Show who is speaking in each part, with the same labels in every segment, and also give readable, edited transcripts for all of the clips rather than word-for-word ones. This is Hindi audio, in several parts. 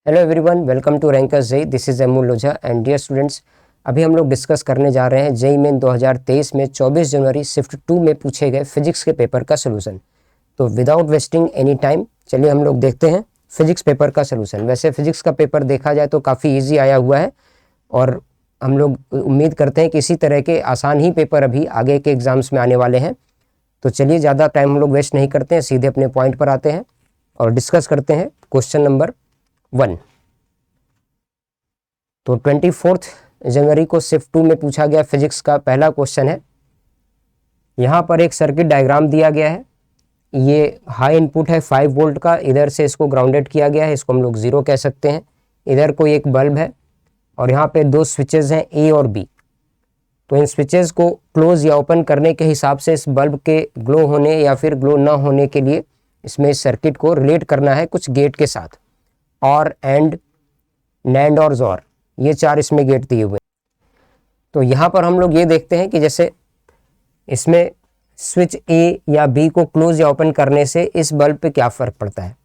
Speaker 1: Hello everyone, welcome to Rankers JE. This is Amul Lojha and dear students, अभी हम लोग डिस्कस करने जा रहे हैं जेई मेन 2023 में 24 जनवरी शिफ्ट 2 में पूछे गए फिजिक्स के पेपर का सोल्यूशन। तो विदाउट वेस्टिंग एनी टाइम चलिए हम लोग देखते हैं फिजिक्स पेपर का सोल्यूशन। वैसे फिजिक्स का पेपर देखा जाए तो काफ़ी ईजी आया हुआ है और हम लोग उम्मीद करते हैं कि इसी तरह के आसान ही पेपर अभी आगे के एग्ज़ाम्स में आने वाले हैं। तो चलिए ज़्यादा टाइम हम लोग वेस्ट नहीं करते हैं, सीधे अपने पॉइंट पर आते हैं और डिस्कस करते हैं क्वेश्चन नंबर 1। तो 24 जनवरी को शिफ्ट 2 में पूछा गया फिजिक्स का पहला क्वेश्चन है। यहाँ पर एक सर्किट डायग्राम दिया गया है। ये हाई इनपुट है 5 वोल्ट का, इधर से इसको ग्राउंडेड किया गया है, इसको हम लोग 0 कह सकते हैं। इधर कोई एक बल्ब है और यहाँ पे दो स्विचेस हैं A और B। तो इन स्विचेस को क्लोज या ओपन करने के हिसाब से इस बल्ब के ग्लो होने या फिर ग्लो ना होने के लिए इसमें इस सर्किट को रिलेट करना है कुछ गेट के साथ। और एंड, नैंड और जोर, ये 4 इसमें गेट दिए हुए हैं। तो यहाँ पर हम लोग ये देखते हैं कि जैसे इसमें स्विच A या B को क्लोज या ओपन करने से इस बल्ब पे क्या फ़र्क पड़ता है।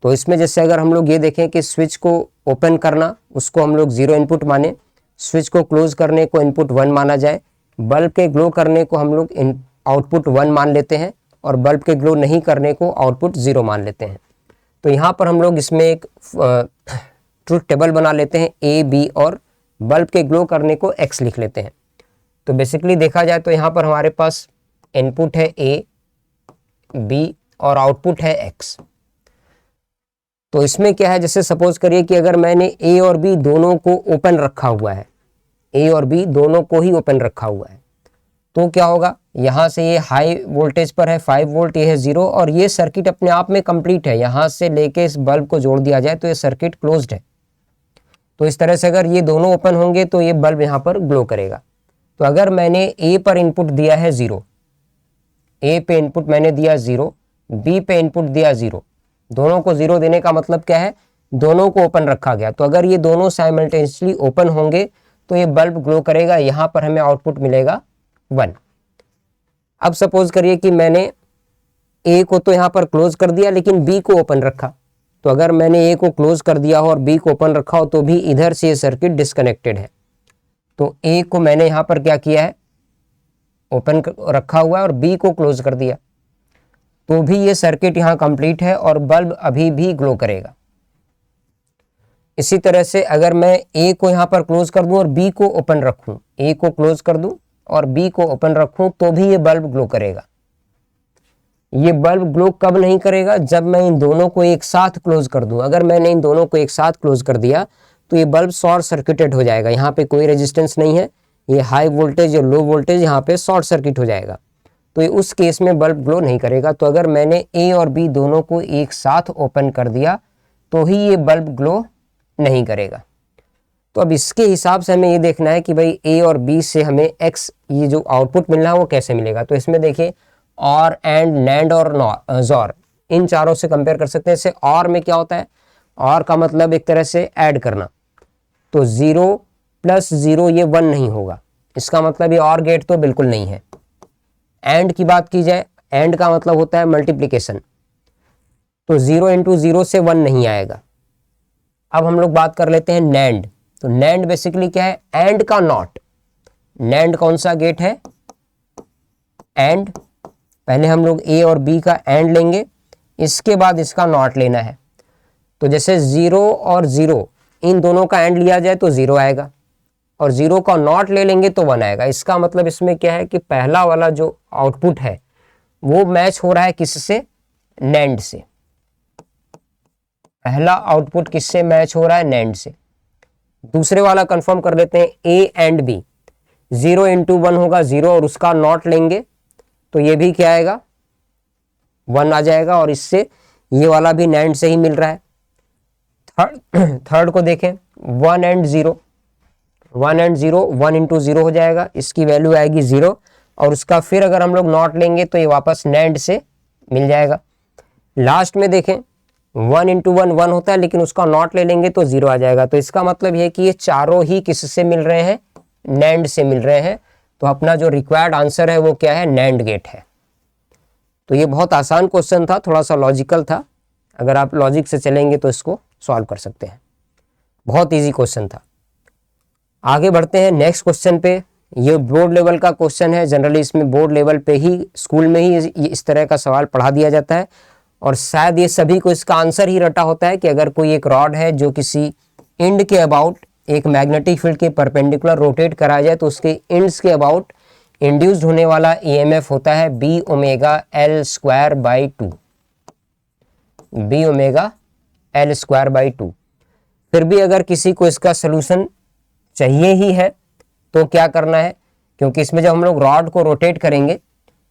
Speaker 1: तो इसमें जैसे अगर हम लोग ये देखें कि स्विच को ओपन करना उसको हम लोग 0 इनपुट माने, स्विच को क्लोज करने को इनपुट 1 माना जाए, बल्ब के ग्लो करने को हम लोग आउटपुट 1 मान लेते हैं और बल्ब के ग्लो नहीं करने को आउटपुट 0 मान लेते हैं। तो यहाँ पर हम लोग इसमें एक ट्रुथ टेबल बना लेते हैं A, B और बल्ब के ग्लो करने को X लिख लेते हैं। तो बेसिकली देखा जाए तो यहाँ पर हमारे पास इनपुट है A, B और आउटपुट है X। तो इसमें क्या है, जैसे सपोज करिए कि अगर मैंने A और B दोनों को ओपन रखा हुआ है, A और B दोनों को ही ओपन रखा हुआ है, तो क्या होगा, यहाँ से ये हाई वोल्टेज पर है 5 वोल्ट, ये है 0 और ये सर्किट अपने आप में कंप्लीट है। यहाँ से लेके इस बल्ब को जोड़ दिया जाए तो ये सर्किट क्लोज्ड है। तो इस तरह से अगर ये दोनों ओपन होंगे तो ये बल्ब यहाँ पर ग्लो करेगा। तो अगर मैंने A पर इनपुट दिया है 0, A पे इनपुट मैंने दिया 0, B पे इनपुट दिया 0, दोनों को 0 देने का मतलब क्या है, दोनों को ओपन रखा गया। तो अगर ये दोनों साइमल्टेनियसली ओपन होंगे तो ये बल्ब ग्लो करेगा। यहाँ पर हमें आउटपुट मिलेगा 1। अब सपोज करिए कि मैंने A को तो यहाँ पर क्लोज कर दिया लेकिन B को ओपन रखा। तो अगर मैंने A को क्लोज कर दिया हो और B को ओपन रखा हो तो भी इधर से ये सर्किट डिस्कनेक्टेड है। तो A को मैंने यहाँ पर क्या किया है, ओपन रखा हुआ है और B को क्लोज कर दिया, तो भी ये सर्किट यहाँ कंप्लीट है और बल्ब अभी भी ग्लो करेगा। इसी तरह से अगर मैं A को यहाँ पर क्लोज कर दूं और B को ओपन रखूं, A को क्लोज कर दूं और B को ओपन रखूं, तो भी ये बल्ब ग्लो करेगा। ये बल्ब ग्लो कब नहीं करेगा, जब मैं इन दोनों को एक साथ क्लोज कर दूं। अगर मैंने इन दोनों को एक साथ क्लोज कर दिया तो ये बल्ब शॉर्ट सर्किटेड हो जाएगा। यहाँ पे कोई रेजिस्टेंस नहीं है, ये हाई वोल्टेज और लो वोल्टेज यहाँ पे शॉर्ट सर्किट हो जाएगा। तो ये उस केस में बल्ब ग्लो नहीं करेगा। तो अगर मैंने A और B दोनों को एक साथ ओपन कर दिया तो ही ये बल्ब ग्लो नहीं करेगा। तो अब इसके हिसाब से हमें ये देखना है कि भाई A और B से हमें X, ये जो आउटपुट मिलना है वो कैसे मिलेगा। तो इसमें देखिए और, एंड, नैंड और जोर, इन चारों से कंपेयर कर सकते हैं। जैसे और में क्या होता है, और का मतलब एक तरह से ऐड करना। तो 0 + 0 ये 1 नहीं होगा, इसका मतलब ये और गेट तो बिल्कुल नहीं है। एंड की बात की जाए, एंड का मतलब होता है मल्टीप्लिकेशन। तो 0 × 0 से 1 नहीं आएगा। अब हम लोग बात कर लेते हैं नैंड। तो नैंड बेसिकली क्या है, एंड का नॉट। नैंड कौन सा गेट है, एंड। पहले हम लोग A और B का एंड लेंगे, इसके बाद इसका नॉट लेना है। तो जैसे 0 और 0 इन दोनों का एंड लिया जाए तो 0 आएगा और 0 का नॉट ले लेंगे तो 1 आएगा। इसका मतलब इसमें क्या है कि पहला वाला जो आउटपुट है वो मैच हो रहा है किससे, नैंड से। पहला आउटपुट किससे मैच हो रहा है, नैंड से। दूसरे वाला कंफर्म कर लेते हैं, A एंड B। 0 × 1 होगा 0 और उसका नॉट लेंगे तो ये भी क्या आएगा, 1 आ जाएगा और इससे ये वाला भी नैंड से ही मिल रहा है। थर्ड को देखें, 1 एंड 0, 1 एंड 0, 1 × 0 हो जाएगा, इसकी वैल्यू आएगी 0 और उसका फिर अगर हम लोग नॉट लेंगे तो ये वापस नैंड से मिल जाएगा। लास्ट में देखें, 1 × 1 1 होता है लेकिन उसका नॉट ले लेंगे तो 0 आ जाएगा। तो इसका मतलब ये है कि ये चारों ही किससे मिल रहे हैं, नैंड से मिल रहे हैं। तो अपना जो रिक्वायर्ड आंसर है वो क्या है, नैंड गेट है। तो ये बहुत आसान क्वेश्चन था, थोड़ा सा लॉजिकल था। अगर आप लॉजिक से चलेंगे तो इसको सॉल्व कर सकते हैं। बहुत इजी क्वेश्चन था। आगे बढ़ते हैं नेक्स्ट क्वेश्चन पे। ये बोर्ड लेवल का क्वेश्चन है। जनरली इसमें बोर्ड लेवल पे ही, स्कूल में ही इस तरह का सवाल पढ़ा दिया जाता है और शायद ये सभी को इसका आंसर ही रटा होता है कि अगर कोई एक रॉड है जो किसी एंड के अबाउट एक मैग्नेटिक फील्ड के परपेंडिकुलर रोटेट कराया जाए तो उसके एंड्स के अबाउट इंड्यूस्ड होने वाला ईएमएफ होता है B omega L square by two, B omega L square by two. फिर भी अगर किसी को इसका सोल्यूशन चाहिए ही है तो क्या करना है, क्योंकि इसमें जब हम लोग रॉड को रोटेट करेंगे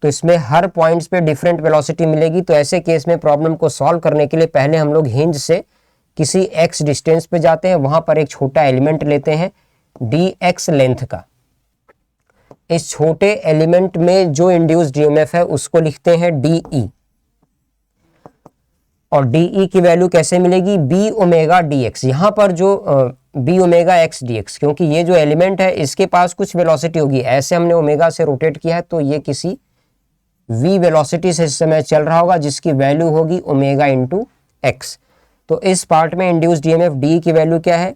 Speaker 1: तो इसमें हर पॉइंट्स पे डिफरेंट वेलोसिटी मिलेगी। तो ऐसे केस में प्रॉब्लम को सॉल्व करने के लिए पहले हम लोग हिंज से किसी x डिस्टेंस पे जाते हैं, वहां पर एक छोटा एलिमेंट लेते हैं dx लेंथ का। इस छोटे एलिमेंट में जो इंड्यूस्ड ईएमएफ है उसको लिखते हैं de, और de की वैल्यू कैसे मिलेगी, बी ओमेगा dx। यहां पर जो बी ओमेगा एक्स dx, क्योंकि ये जो एलिमेंट है इसके पास कुछ वेलोसिटी होगी, ऐसे हमने ओमेगा से रोटेट किया है तो ये किसी v वेलोसिटी से इस समय चल रहा होगा जिसकी वैल्यू होगी ओमेगा इंटू एक्स। तो इस पार्ट में इंड्यूस्ड ईएमएफ डी की वैल्यू क्या है,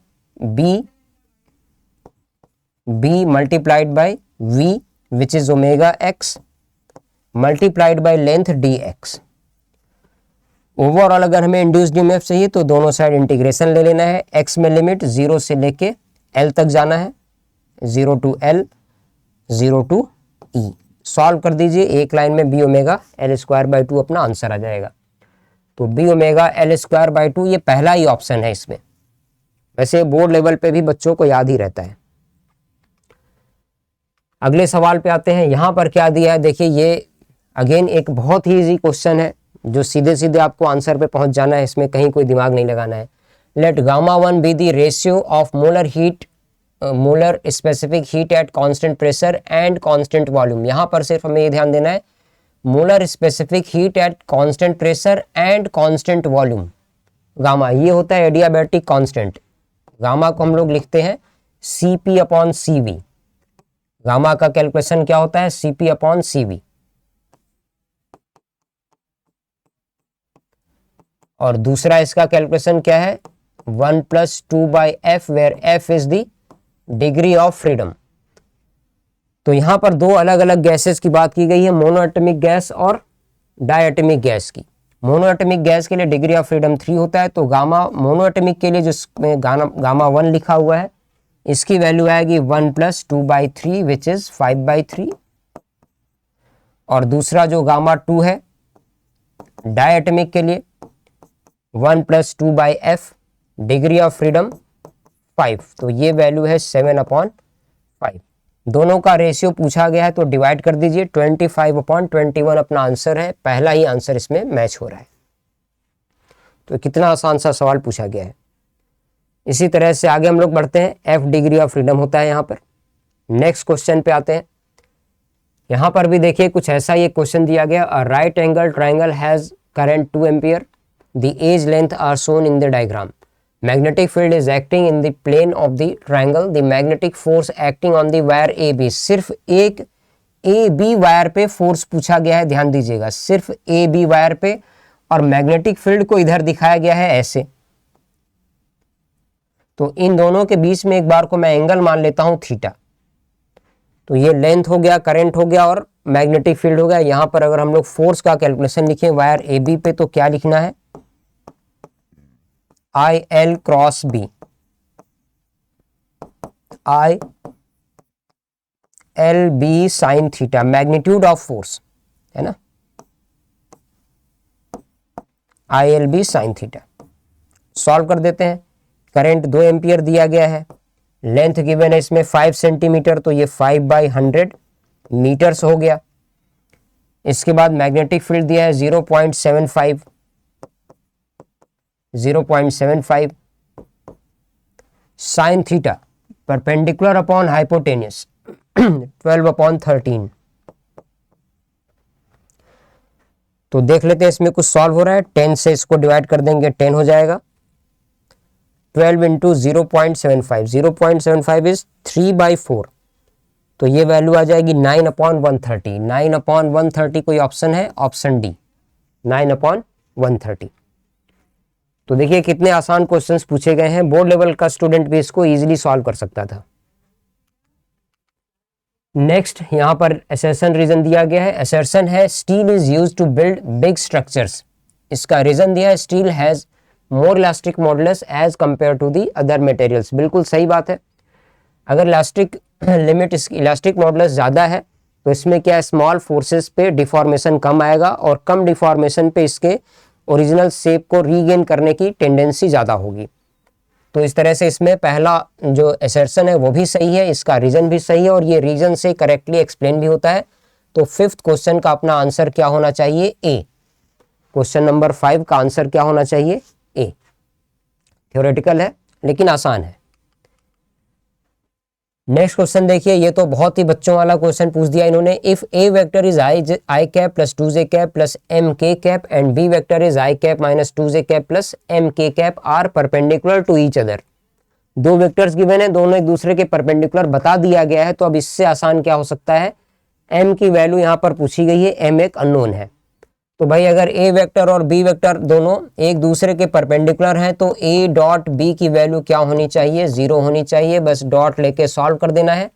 Speaker 1: B multiplied by V which is omega X multiplied by length D X. Overall अगर हमें इंड्यूस्ड ईएमएफ चाहिए तो दोनों साइड इंटीग्रेशन ले लेना है। एक्स में लिमिट 0 से लेके एल तक जाना है, 0 to L 0 to E. Solve कर दीजिए, एक लाइन में B omega L square by two अपना आंसर आ जाएगा। तो B omega L square by two ये पहला ही ऑप्शन है इसमें। वैसे बोर्ड लेवल पे भी बच्चों को याद ही रहता है। अगले सवाल पे आते हैं। यहां पर क्या दिया है देखिए, ये अगेन एक बहुत ही इजी क्वेश्चन है जो सीधे सीधे आपको आंसर पे पहुंच जाना है, इसमें कहीं कोई दिमाग नहीं लगाना है। Let gamma 1 be the ratio of molar heat, molar specific heat at constant pressure and constant volume. यहां पर सिर्फ हमें ये ध्यान देना है molar specific heat at constant pressure and constant volume. Gamma ये होता है एडियाबैटिक कांस्टेंट। गामा को हम लोग लिखते हैं Cp अपॉन Cv। गामा का कैलकुलेशन क्या होता है, Cp अपॉन Cv। और दूसरा इसका कैलकुलेशन क्या है, 1 + 2/f where f is the degree of freedom. तो यहां पर दो अलग अलग गैसेस की बात की गई है, मोनोएटॉमिक गैस और डायएटॉमिक गैस की। मोनोएटॉमिक गैस के लिए डिग्री ऑफ फ्रीडम 3 होता है, तो गामा मोनोएटॉमिक के लिए जिसमें गामा 1 लिखा हुआ है इसकी वैल्यू आएगी 1 + 2/3 विच इज 5/3। और दूसरा जो गामा 2 है डायएटॉमिक के लिए 1 + 2/f डिग्री ऑफ फ्रीडम 5, तो ये वैल्यू है 7/5। दोनों का रेशियो पूछा गया है तो डिवाइड कर दीजिए, 25/21 अपना आंसर है। पहला ही आंसर इसमें मैच हो रहा है। तो कितना आसान सा सवाल पूछा गया है। इसी तरह से आगे हम लोग बढ़ते हैं। f डिग्री ऑफ फ्रीडम होता है यहाँ पर। नेक्स्ट क्वेश्चन पे आते हैं। यहाँ पर भी देखिए कुछ ऐसा ये क्वेश्चन दिया गया, a right angle triangle has current 2 ampere, the edge length are shown in the diagram, magnetic field is acting in the plane of the triangle, the magnetic force acting on the wire AB। सिर्फ एक AB वायर पे फोर्स पूछा गया है, ध्यान दीजिएगा, सिर्फ AB वायर पे, और मैग्नेटिक फील्ड को इधर दिखाया गया है ऐसे। तो इन दोनों के बीच में एक बार को मैं एंगल मान लेता हूं थीटा। तो ये लेंथ हो गया, करंट हो गया और मैग्नेटिक फील्ड हो गया। यहां पर अगर हम लोग फोर्स का कैलकुलेशन लिखें वायर AB पे तो क्या लिखना है, IL cross B, ILB sine theta, magnitude of force है ना, ILB साइन थीटा। सॉल्व कर देते हैं। करंट 2 एम्पियर दिया गया है, लेंथ गिवन है इसमें 5 सेंटीमीटर, तो ये 5/100 मीटर्स हो गया। इसके बाद मैग्नेटिक फील्ड दिया है 0.75 sine theta perpendicular upon hypotenuse 12/13। तो देख लेते हैं इसमें कुछ सॉल्व हो रहा है। 10 से इसको डिवाइड कर देंगे, 10 हो जाएगा। 12 इंटू 0.75, 0.75 इज 3/4, तो ये वैल्यू आ जाएगी 9/130। 9/130 कोई ऑप्शन है, ऑप्शन डी 9/130। तो देखिए कितने आसान क्वेश्चंस पूछे गए हैं, बोर्ड लेवल का स्टूडेंट भी इसको इजीली सॉल्व कर सकता था। नेक्स्ट यहाँ पर असर्शन रीजन दिया गया है। असर्शन है steel is used to build big structures. इसका रीजन दिया है steel has more elastic modulus as compare to the other materials. बिल्कुल सही बात है। अगर इलास्टिक लिमिट इलास्टिक मॉडुलस ज़्यादा है तो इसमें क्या है, स्मॉल फोर्सेस पे डिफॉर्मेशन कम आएगा और कम डिफॉर्मेशन पे इसके ओरिजिनल शेप को रीगेन करने की टेंडेंसी ज़्यादा होगी। तो इस तरह से इसमें पहला जो असर्शन है वो भी सही है, इसका रीजन भी सही है और ये रीजन से करेक्टली एक्सप्लेन भी होता है। तो फिफ्थ क्वेश्चन का अपना आंसर क्या होना चाहिए, ए। क्वेश्चन नंबर 5 का आंसर क्या होना चाहिए, ए। थ्योरेटिकल है लेकिन आसान है। नेक्स्ट क्वेश्चन देखिए, ये तो बहुत ही बच्चों वाला क्वेश्चन पूछ दिया इन्होंने। If A vector is I cap plus 2j cap plus M K cap and B vector is I cap minus 2j cap plus M K cap are perpendicular to each other. दो वेक्टर्स गिवन है, दोनों एक दूसरे के परपेंडिकुलर बता दिया गया है। तो अब इससे आसान क्या हो सकता है, एम की वैल्यू यहाँ पर पूछी गई है, एम एक अननोन है। तो भाई अगर ए वेक्टर और बी वेक्टर दोनों एक दूसरे के परपेंडिकुलर हैं तो ए डॉट बी की वैल्यू क्या होनी चाहिए, 0 होनी चाहिए। बस डॉट लेके सॉल्व कर देना है।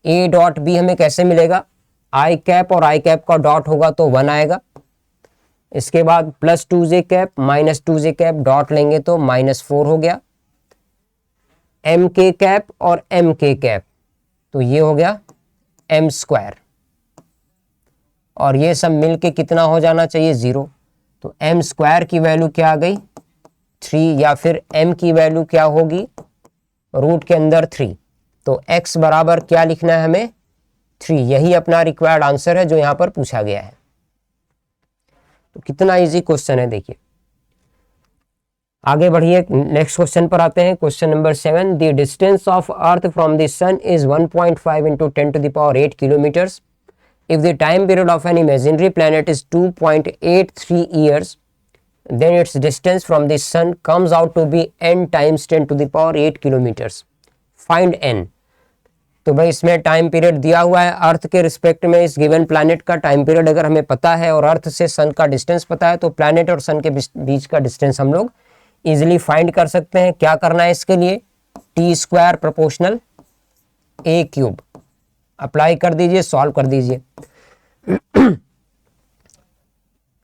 Speaker 1: ए डॉट बी हमें कैसे मिलेगा, आई कैप और आई कैप का डॉट होगा तो 1 आएगा। इसके बाद plus 2j cap minus 2j cap dot लेंगे तो -4 हो गया। एम के कैप और एम के कैप तो ये हो गया एम स्क्वायर और ये सब मिलके कितना हो जाना चाहिए, 0। तो एम स्क्वायर की वैल्यू क्या आ गई, 3, या फिर एम की वैल्यू क्या होगी, रूट के अंदर 3। तो x बराबर क्या लिखना है हमें, 3। यही अपना रिक्वायर्ड आंसर है जो यहां पर पूछा गया है। तो कितना इजी क्वेश्चन है देखिए। आगे बढ़िए, नेक्स्ट क्वेश्चन पर आते हैं। Question number 7, the distance of earth from the sun is 1.5 into 10⁸ kilometres. If the time period of an imaginary planet is 2.83 years, then its distance from the sun comes out to be n times 10⁸ kilometers. Find n. तो भाई इसमें टाइम पीरियड दिया हुआ है अर्थ के रिस्पेक्ट में। इस गिवन प्लैनेट का टाइम पीरियड अगर हमें पता है और अर्थ से सन का डिस्टेंस पता है तो प्लैनेट और सन के बीच का डिस्टेंस हम लोग इजिली फाइंड कर सकते हैं। क्या करना है इसके लिए, t² प्रोपोर्शनल a³ अप्लाई कर दीजिए, सॉल्व कर दीजिए।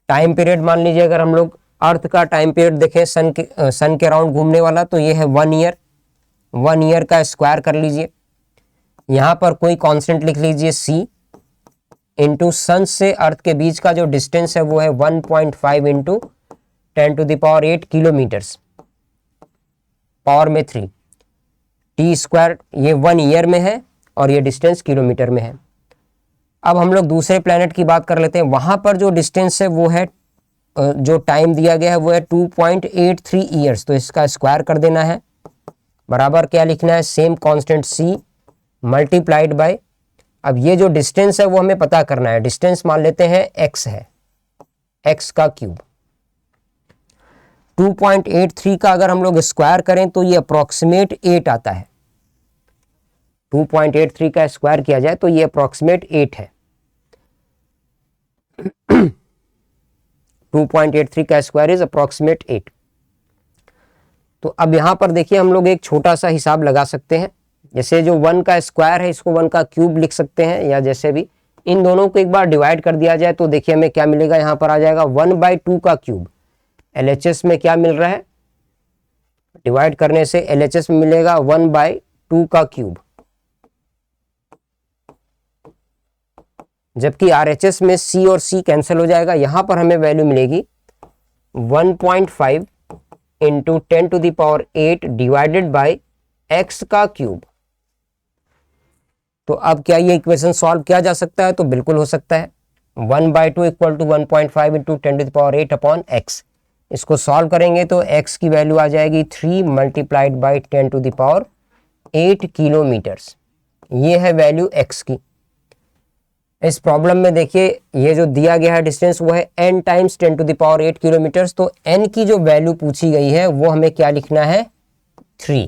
Speaker 1: टाइम पीरियड मान लीजिए अगर हम लोग अर्थ का टाइम पीरियड देखें सन के अराउंड घूमने वाला तो ये है 1 ईयर। 1 ईयर का स्क्वायर कर लीजिए। यहां पर कोई कांस्टेंट लिख लीजिए c इंटू सन से अर्थ के बीच का जो डिस्टेंस है वो है 1.5 इंटू 10⁸ किलोमीटर्स पावर में 3। t² ये 1 ईयर में है और ये डिस्टेंस किलोमीटर में है। अब हम लोग दूसरे प्लैनेट की बात कर लेते हैं। वहां पर जो डिस्टेंस है वो है, जो टाइम दिया गया है वो है 2.83 ईयर्स। तो इसका स्क्वायर कर देना है, बराबर क्या लिखना है, same constant c multiplied by, अब ये जो डिस्टेंस है वो हमें पता करना है। डिस्टेंस मान लेते हैं x है, x का क्यूब। 2.83 का अगर हम लोग स्क्वायर करें तो ये अप्रोक्सीमेट 8 आता है। 2.83 का स्क्वायर किया जाए तो ये अप्रोक्सीमेट 8 है। 2.83 का स्क्वायर इज अप्रोक्सीमेट 8। तो अब यहां पर देखिए हम लोग एक छोटा सा हिसाब लगा सकते हैं। जैसे जो 1 का स्क्वायर है इसको 1 का क्यूब लिख सकते हैं, या जैसे भी इन दोनों को एक बार डिवाइड कर दिया जाए तो देखिए हमें क्या मिलेगा, यहां पर आ जाएगा 1/2 का क्यूब। LHS में क्या मिल रहा है, डिवाइड करने से LHS में मिलेगा 1/2 का क्यूब, जबकि RHS में C और C कैंसिल हो जाएगा। यहां पर हमें वैल्यू मिलेगी 1.5 इंटू 10⁸ डिवाइडेड बाय x का क्यूब। तो अब क्या ये इक्वेशन सॉल्व किया जा सकता है, तो बिल्कुल हो सकता है। 1/2 equal to 1.5 into 10⁸ upon x। इसको सॉल्व करेंगे तो x की वैल्यू आ जाएगी 3 मल्टीप्लाइड बाई 10⁸ किलोमीटर्स। ये है वैल्यू x की। इस प्रॉब्लम में देखिए ये जो दिया गया है डिस्टेंस वो है n टाइम्स 10⁸ किलोमीटर्स। तो n की जो वैल्यू पूछी गई है वो हमें क्या लिखना है, 3।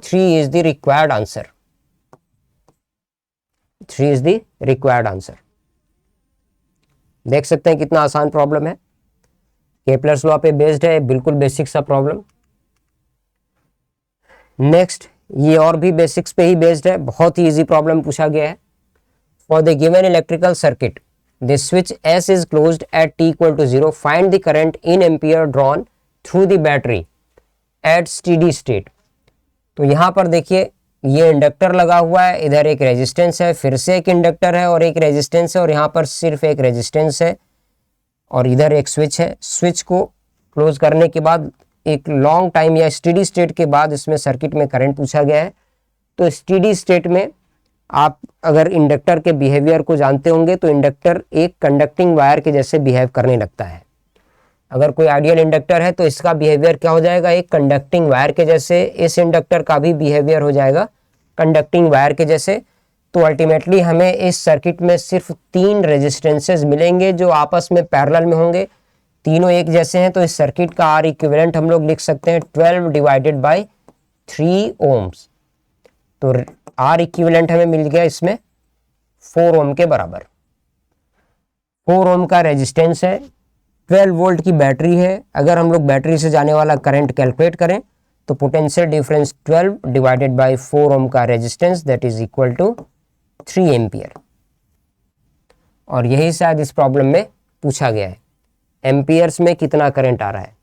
Speaker 1: 3 is the required answer. 3 is the required answer. देख सकते हैं कितना आसान प्रॉब्लम है। केपलर्स लॉ पे बेस्ड है, बिल्कुल बेसिक सा प्रॉब्लम। नेक्स्ट, ये और भी बेसिक्स पे ही बेस्ड है, बहुत ही इजी प्रॉब्लम पूछा गया है। For the given electrical circuit the switch S is closed at t equal to 0, find the current in ampere drawn through the battery at steady state। तो यहाँ पर देखिए ये इंडक्टर लगा हुआ है, इधर एक रेजिस्टेंस है, फिर से एक इंडक्टर है और एक रेजिस्टेंस है, और यहाँ पर सिर्फ एक रेजिस्टेंस है और इधर एक स्विच है। स्विच को क्लोज करने के बाद एक लॉन्ग टाइम या स्टेडी स्टेट के बाद इसमें सर्किट में करंट पूछा गया है। तो स्टेडी स्टेट में आप अगर इंडक्टर के बिहेवियर को जानते होंगे तो इंडक्टर एक कंडक्टिंग वायर के जैसे बिहेव करने लगता है। अगर कोई आइडियल इंडक्टर है तो इसका बिहेवियर क्या हो जाएगा, एक कंडक्टिंग वायर के जैसे। इस इंडक्टर का भी बिहेवियर हो जाएगा कंडक्टिंग वायर के जैसे। तो अल्टीमेटली हमें इस सर्किट में सिर्फ 3 रेजिस्टेंसेस मिलेंगे जो आपस में पैरेलल में होंगे, तीनों एक जैसे हैं। तो इस सर्किट का आर इक्विवेलेंट हम लोग लिख सकते हैं 12 डिवाइडेड बाय 3 ओम्स। तो आर इक्विवेलेंट हमें मिल गया इसमें 4 ओम के बराबर। 4 ओम का रेजिस्टेंस है, 12 वोल्ट की बैटरी है। अगर हम लोग बैटरी से जाने वाला करंट कैलकुलेट करें तो potential difference 12 divided by 4 ohm का resistance that is equal to 3 ampere. और यही शायद इस प्रॉब्लम में पूछा गया है, एम्पियर्स में कितना करंट आ रहा है।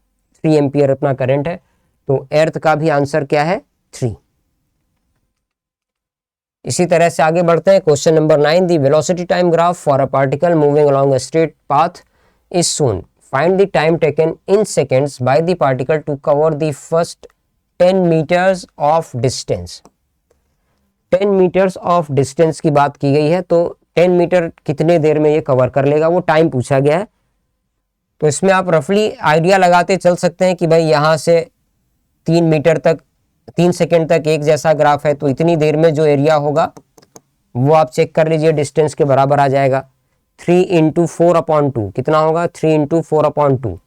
Speaker 1: 3 एम्पियर अपना करंट है, तो एर्थ का भी आंसर क्या है, 3। इसी तरह से आगे बढ़ते हैं। Question number 9, the velocity time graph for a particle moving along a straight path is shown, find the time taken in seconds by the particle to cover the first 10 metres of distance. 10 metres of distance की बात की गई है, तो 10 मीटर कितने देर में ये कवर कर लेगा, वो टाइम पूछा गया है। तो इसमें आप रफली आइडिया लगाते चल सकते हैं कि भाई यहाँ से 3 मीटर तक 3 सेकेंड तक एक जैसा ग्राफ है, तो इतनी देर में जो एरिया होगा वो आप चेक कर लीजिए, डिस्टेंस के बराबर आ जाएगा। 3 × 4/2 कितना होगा, 3 × 4/2,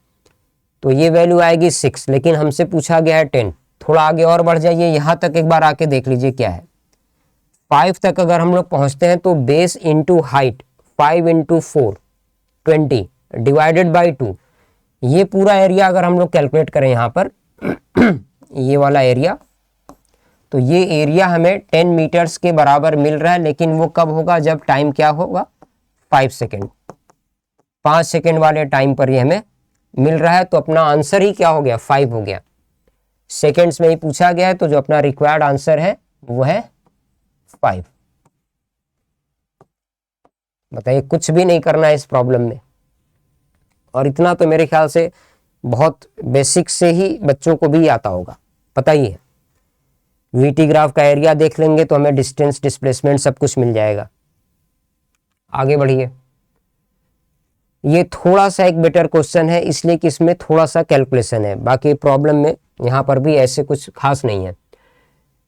Speaker 1: तो ये वैल्यू आएगी 6। लेकिन हमसे पूछा गया है 10। थोड़ा आगे और बढ़ जाइए, यहाँ तक एक बार आके देख लीजिए क्या है। 5 तक अगर हम लोग पहुँचते हैं तो base into height 5 × 4 20 divided by 2, ये पूरा एरिया अगर हम लोग कैलकुलेट करें यहाँ पर ये वाला एरिया, तो ये एरिया हमें 10 मीटर्स के बराबर मिल रहा है। लेकिन वो कब होगा, जब टाइम क्या होगा, 5 सेकेंड। 5 सेकेंड वाले टाइम पर ये हमें मिल रहा है। तो अपना आंसर ही क्या हो गया, 5 हो गया। सेकेंड्स में ही पूछा गया है, तो जो अपना रिक्वायर्ड आंसर है वो है 5। बताइए, कुछ भी नहीं करना है इस प्रॉब्लम में, और इतना तो मेरे ख्याल से बहुत बेसिक से ही बच्चों को भी आता होगा, पता ही है। वीटी ग्राफ का एरिया देख लेंगे तो हमें डिस्टेंस, डिस्प्लेसमेंट सब कुछ मिल जाएगा। आगे बढ़िए। ये थोड़ा सा एक बेटर क्वेश्चन है, इसलिए कि इसमें थोड़ा सा कैलकुलेशन है, बाकी प्रॉब्लम में यहाँ पर भी ऐसे कुछ खास नहीं है।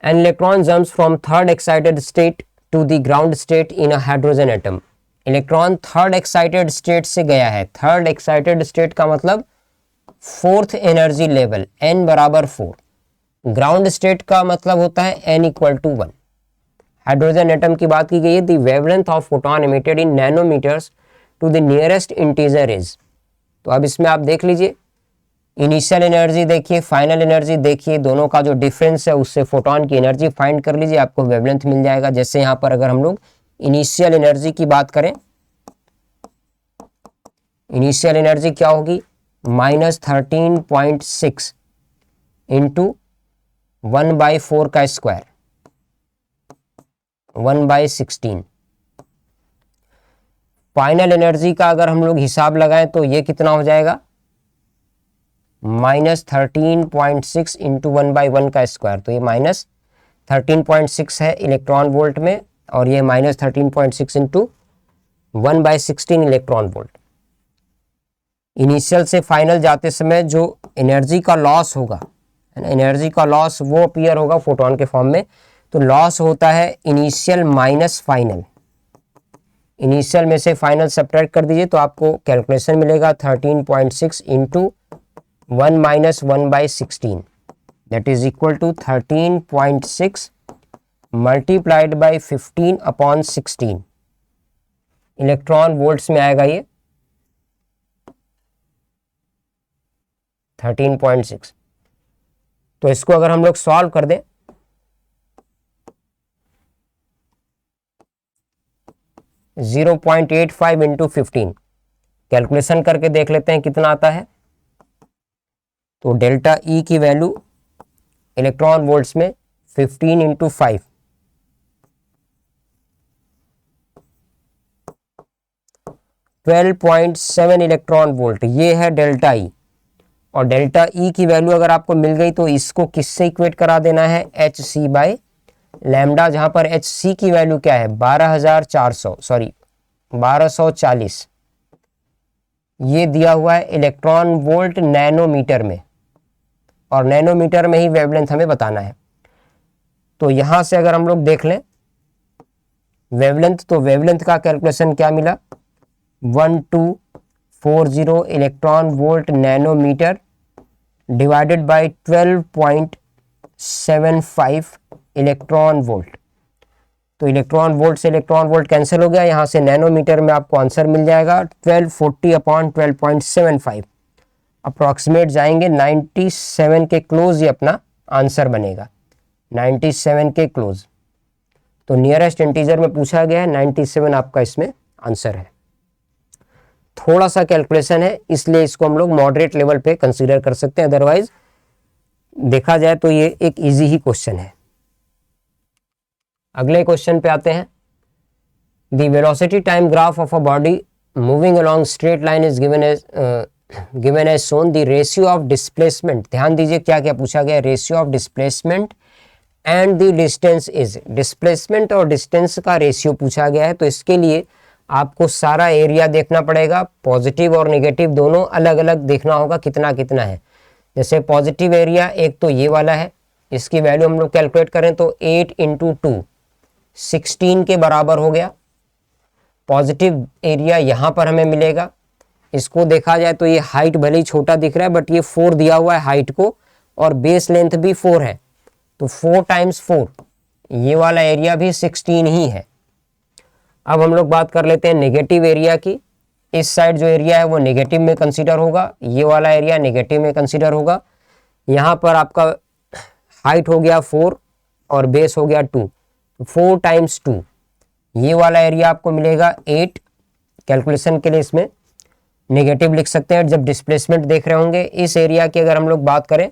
Speaker 1: An electron jumps from third excited state to the ground state in a hydrogen atom. Electron third excited state से गया है। थर्ड एक्साइटेड स्टेट का मतलब 4th एनर्जी लेवल, n बराबर 4। ग्राउंड स्टेट का मतलब होता है n = 1। हाइड्रोजन एटम की बात की गई है। The wavelength of photon emitted in nanometres to the nearest integer is. तो अब इसमें आप देख लीजिए, इनिशियल एनर्जी देखिए, फाइनल एनर्जी देखिए, दोनों का जो डिफरेंस है उससे फोटोन की एनर्जी फाइंड कर लीजिए, आपको वेवलेंथ मिल जाएगा। जैसे यहाँ पर अगर हम लोग इनिशियल एनर्जी की बात करें, इनिशियल एनर्जी क्या होगी, -13.6 इंटू 1/4 का स्क्वायर, 1/16। फाइनल एनर्जी का अगर हम लोग हिसाब लगाएं तो ये कितना हो जाएगा, -13.6 इंटू 1/1 का स्क्वायर। तो ये -13.6 है इलेक्ट्रॉन वोल्ट में, और ये -13.6 इंटू 1/16 इलेक्ट्रॉन वोल्ट। इनिशियल से फाइनल जाते समय जो एनर्जी का लॉस होगा, एनर्जी का लॉस वो अपीयर होगा फोटोन के फॉर्म में। तो लॉस होता है इनिशियल माइनस फाइनल। इनिशियल में से फाइनल सब्ट्रैक्ट कर दीजिए तो आपको कैलकुलेशन मिलेगा 13.6 into 1 - 1/16 that is equal to 13.6 multiplied by 15/16 electron volts में आएगा ये। 13.6। तो इसको अगर हम लोग सॉल्व कर दें, जीरो 0.85 इंटू 15, कैलकुलेशन करके देख लेते हैं कितना आता है। तो डेल्टा ई की वैल्यू इलेक्ट्रॉन वोल्ट्स में 15 इंटू 5, 12.7 इलेक्ट्रॉन वोल्ट, ये है डेल्टा ई। और डेल्टा ई की वैल्यू अगर आपको मिल गई तो इसको किससे इक्वेट करा देना है, एच सी बाय लैम्डा, जहां पर एच सी की वैल्यू क्या है, 1240, ये दिया हुआ है इलेक्ट्रॉन वोल्ट नैनोमीटर में, और नैनोमीटर में ही वेवलेंथ हमें बताना है। तो यहां से अगर हम लोग देख लें वेवलेंथ, तो वेवलेंथ का कैलकुलेशन क्या मिला, 1240 electron volt nanometre divided by 12.75 electron volt. तो इलेक्ट्रॉन वोल्ट से इलेक्ट्रॉन वोल्ट कैंसिल हो गया, यहां से नैनोमीटर में आपको आंसर मिल जाएगा 1240 अपॉन 12.75, अप्रॉक्सीमेट जाएंगे 97 के क्लोज ये अपना आंसर बनेगा, 97 के क्लोज। तो नियरेस्ट इंटीजर में पूछा गया है, 97 आपका इसमें आंसर है। थोड़ा सा कैलकुलेशन है इसलिए इसको हम लोग मॉडरेट लेवल पे कंसीडर कर सकते हैं, अदरवाइज देखा जाए तो ये एक इजी ही क्वेश्चन है। अगले क्वेश्चन पे आते हैं। The velocity time graph of a body moving along straight line is given as shown, the ratio of displacement, ध्यान दीजिए क्या क्या पूछा गया, ratio of displacement and the distance is, displacement और डिस्टेंस का रेशियो पूछा गया है। तो इसके लिए आपको सारा एरिया देखना पड़ेगा, पॉजिटिव और नेगेटिव दोनों अलग अलग देखना होगा कितना कितना है। जैसे पॉजिटिव एरिया एक तो ये वाला है, इसकी वैल्यू हम लोग कैलकुलेट करें तो 8 इंटू 2 16 के बराबर हो गया। पॉजिटिव एरिया यहाँ पर हमें मिलेगा, इसको देखा जाए तो ये हाइट भले ही छोटा दिख रहा है बट ये 4 दिया हुआ है हाइट को, और बेस लेंथ भी 4 है, तो 4 टाइम्स 4, ये वाला एरिया भी 16 ही है। अब हम लोग बात कर लेते हैं नेगेटिव एरिया की। इस साइड जो एरिया है वो नेगेटिव में कंसीडर होगा, ये वाला एरिया नेगेटिव में कंसीडर होगा। यहाँ पर आपका हाइट हो गया 4 और बेस हो गया 2, 4 टाइम्स 2, ये वाला एरिया आपको मिलेगा 8। कैलकुलेशन के लिए इसमें नेगेटिव लिख सकते हैं। जब डिस्प्लेसमेंट देख रहे होंगे इस एरिया की अगर हम लोग बात करें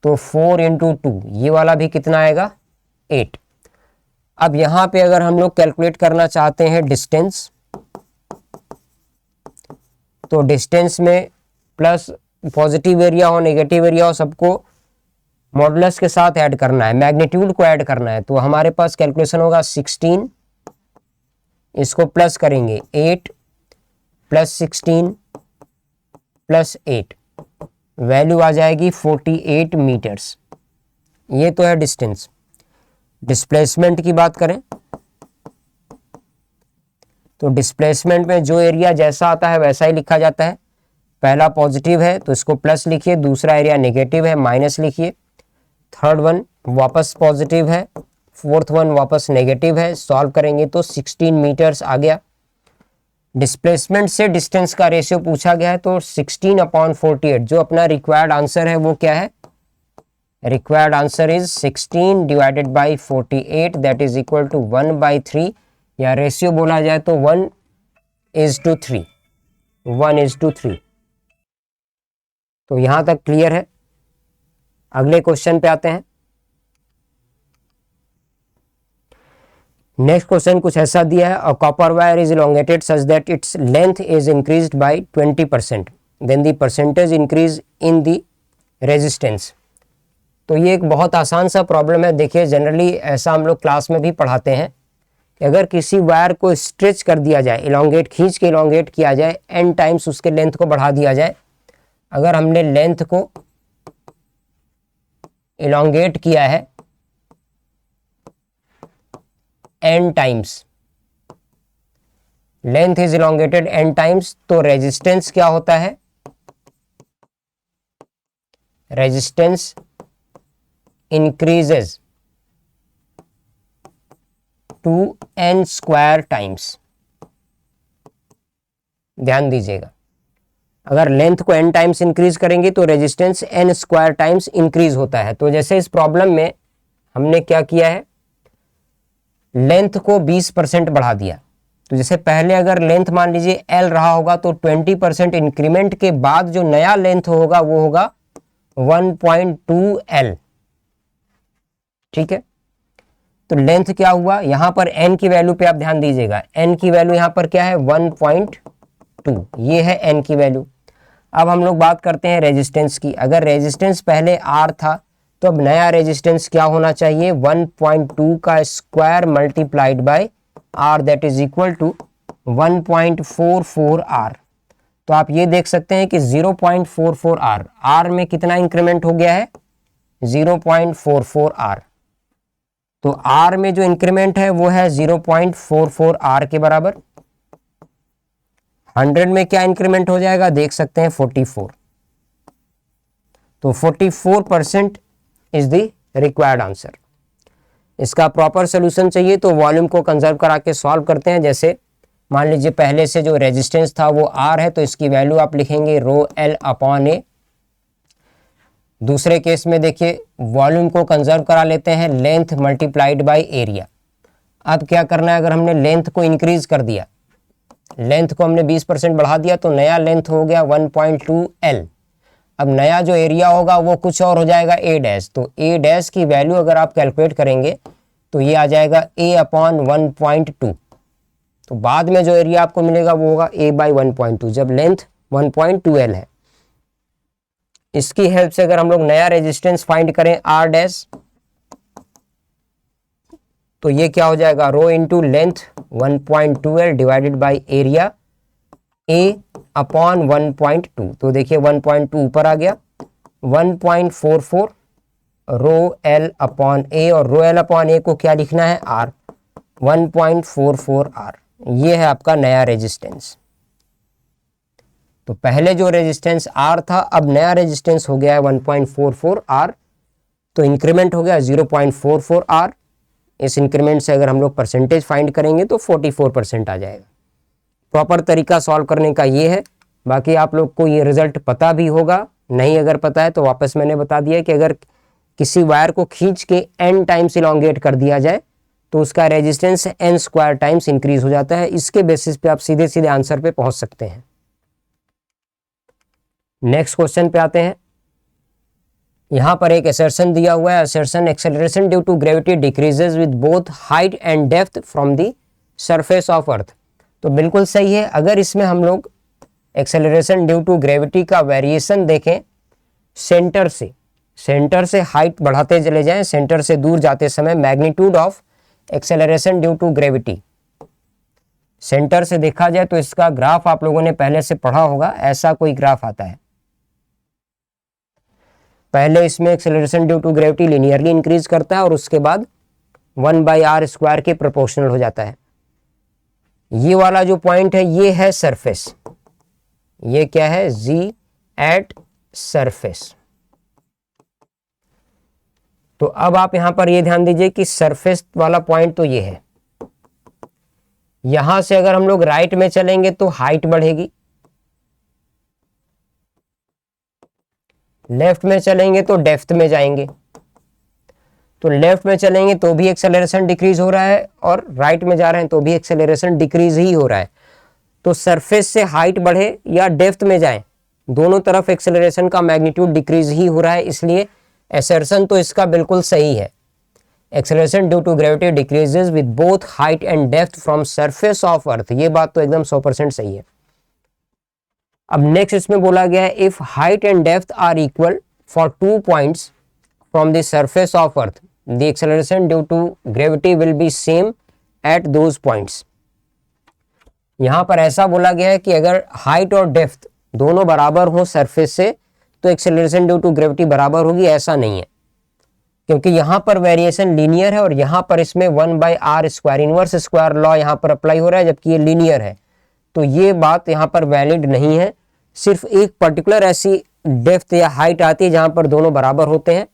Speaker 1: तो 4 इंटू 2, ये वाला भी कितना आएगा, 8। अब यहां पे अगर हम लोग कैलकुलेट करना चाहते हैं डिस्टेंस, तो डिस्टेंस में प्लस पॉजिटिव एरिया हो नेगेटिव एरिया हो सबको मॉडुलस के साथ ऐड करना है, मैग्नीट्यूड को ऐड करना है। तो हमारे पास कैलकुलेशन होगा 16, इसको प्लस करेंगे 8 प्लस 16 प्लस 8, वैल्यू आ जाएगी 48 मीटर्स। ये तो है डिस्टेंस। डिस्प्लेसमेंट की बात करें तो डिस्प्लेसमेंट में जो एरिया जैसा आता है वैसा ही लिखा जाता है। पहला पॉजिटिव है तो इसको प्लस लिखिए, दूसरा एरिया नेगेटिव है माइनस लिखिए, थर्ड वन वापस पॉजिटिव है, फोर्थ वन वापस नेगेटिव है। सॉल्व करेंगे तो 16 मीटर्स आ गया। डिस्प्लेसमेंट से डिस्टेंस का रेशियो पूछा गया है तो 16 अपॉन 48, जो अपना रिक्वायर्ड आंसर है वो क्या है, required answer is 16 divided by 48, that is equal to 1/3, या रेशियो बोला जाए तो 1:3, 1:3। तो यहां तक क्लियर है। अगले क्वेश्चन पे आते हैं। नेक्स्ट क्वेश्चन कुछ ऐसा दिया है, a copper wire is elongated such that its length is increased by 20%, then the percentage increase in the resistance. तो ये एक बहुत आसान सा प्रॉब्लम है। देखिए जनरली ऐसा हम लोग क्लास में भी पढ़ाते हैं कि अगर किसी वायर को स्ट्रेच कर दिया जाए, इलोंगेट खींच के इलोंगेट किया जाए, n टाइम्स उसके लेंथ को बढ़ा दिया जाए। अगर हमने लेंथ को इलोंगेट किया है n times, length is elongated n times, तो रेजिस्टेंस क्या होता है, resistance increases to n² times. ध्यान दीजिएगा, अगर लेंथ को n टाइम्स इंक्रीज करेंगे तो resistance n square times increase होता है। तो जैसे इस प्रॉब्लम में हमने क्या किया है, लेंथ को 20% बढ़ा दिया। तो जैसे पहले अगर लेंथ मान लीजिए l रहा होगा तो 20% इंक्रीमेंट के बाद जो नया लेंथ होगा वो होगा 1.2 L। ठीक है, तो लेंथ क्या हुआ, यहां पर n की वैल्यू पे आप ध्यान दीजिएगा, n की वैल्यू यहां पर क्या है 1.2, ये है n की वैल्यू। अब हम लोग बात करते हैं रेजिस्टेंस की। अगर रेजिस्टेंस पहले R था तो अब नया रेजिस्टेंस क्या होना चाहिए, 1.2 का square multiplied by R, that is equal to 1.44 R। तो आप ये देख सकते हैं कि 0.44 R, R में कितना इंक्रीमेंट हो गया है 0.44 R। तो R में जो इंक्रीमेंट है वो है 0.44 R के बराबर। 100 में क्या इंक्रीमेंट हो जाएगा देख सकते हैं 44। तो 44% इज द रिक्वायर्ड आंसर। इसका प्रॉपर सोल्यूशन चाहिए तो वॉल्यूम को कंजर्व करा के सॉल्व करते हैं। जैसे मान लीजिए पहले से जो रेजिस्टेंस था वो R है तो इसकी वैल्यू आप लिखेंगे रो L अपॉन A। दूसरे केस में देखिए वॉल्यूम को कंजर्व करा लेते हैं, लेंथ मल्टीप्लाइड बाय एरिया। अब क्या करना है, अगर हमने लेंथ को इंक्रीज कर दिया, लेंथ को हमने 20% बढ़ा दिया तो नया लेंथ हो गया 1.2 L। अब नया जो एरिया होगा वो कुछ और हो जाएगा A डैश। तो A डैश की वैल्यू अगर आप कैलकुलेट करेंगे तो ये आ जाएगा A अपॉन 1.2। तो बाद में जो एरिया आपको मिलेगा वो होगा A बाई 1.2 जब लेंथ 1.2 L है। इसकी हेल्प से अगर हम लोग नया रेजिस्टेंस फाइंड करें R डैश, तो ये क्या हो जाएगा rho into length 1.2 L divided by area A upon 1.2। तो देखिए 1.2 ऊपर आ गया, 1.44 रो L अपॉन A, और रो L अपॉन A को क्या लिखना है R, 1.44 R। ये है आपका नया रेजिस्टेंस। तो पहले जो रेजिस्टेंस R था अब नया रेजिस्टेंस हो गया है 1.44 R। तो इंक्रीमेंट हो गया 0.44 R। इस इंक्रीमेंट से अगर हम लोग परसेंटेज फाइंड करेंगे तो 44% आ जाएगा। प्रॉपर तरीका सॉल्व करने का ये है। बाकी आप लोग को ये रिजल्ट पता भी होगा, नहीं अगर पता है तो वापस मैंने बता दिया कि अगर किसी वायर को खींच के n टाइम्स इलोंगेट कर दिया जाए तो उसका resistance n square times increase हो जाता है। इसके बेसिस पे आप सीधे सीधे आंसर पे पहुंच सकते हैं। नेक्स्ट क्वेश्चन पे आते हैं। यहां पर एक असर्शन दिया हुआ है, assertion acceleration due to gravity decreases with both height and depth from the surface of earth. तो बिल्कुल सही है। अगर इसमें हम लोग एक्सेलरेशन ड्यू टू ग्रेविटी का वेरिएशन देखें सेंटर से हाइट बढ़ाते चले जाएं, सेंटर से दूर जाते समय magnitude of acceleration due to gravity centre से देखा जाए तो इसका ग्राफ आप लोगों ने पहले से पढ़ा होगा। ऐसा कोई ग्राफ आता है, पहले इसमें acceleration due to gravity linearly increase करता है और उसके बाद 1/r स्क्वायर के प्रोपोर्शनल हो जाता है। ये वाला जो पॉइंट है ये है सरफेस, ये क्या है G एट सरफेस। तो अब आप यहां पर ये ध्यान दीजिए कि सरफेस वाला पॉइंट तो ये है, यहां से अगर हम लोग राइट में चलेंगे तो हाइट बढ़ेगी, लेफ्ट में चलेंगे तो डेप्थ में जाएंगे। तो लेफ्ट में चलेंगे तो भी एक्सेलरेशन डिक्रीज हो रहा है और राइट में जा रहे हैं तो भी एक्सेलरेशन डिक्रीज ही हो रहा है। तो सरफेस से हाइट बढ़े या डेप्थ में जाए दोनों तरफ एक्सेलरेशन का मैग्नीट्यूड डिक्रीज ही हो रहा है, इसलिए असर्शन तो इसका बिल्कुल सही है। Acceleration due to gravity decreases with both height and depth from surface of earth, ये बात तो एकदम 100% सही है। अब नेक्स्ट इसमें बोला गया है if height and depth are equal for 2 points from the surface of earth the acceleration due to gravity will be same at those points. यहां पर ऐसा बोला गया है कि अगर हाइट और डेप्थ दोनों बराबर हो सरफेस से तो एक्सेलरेशन ड्यू टू ग्रेविटी बराबर होगी, ऐसा नहीं है, क्योंकि यहां पर वेरिएशन लीनियर है और यहां पर इसमें 1/r square inverse square law यहां पर अप्लाई हो रहा है, जबकि ये लीनियर है। तो ये बात यहां पर वैलिड नहीं है। सिर्फ एक पर्टिकुलर ऐसी डेप्थ या हाइट आती है जहां पर दोनों बराबर होते हैं,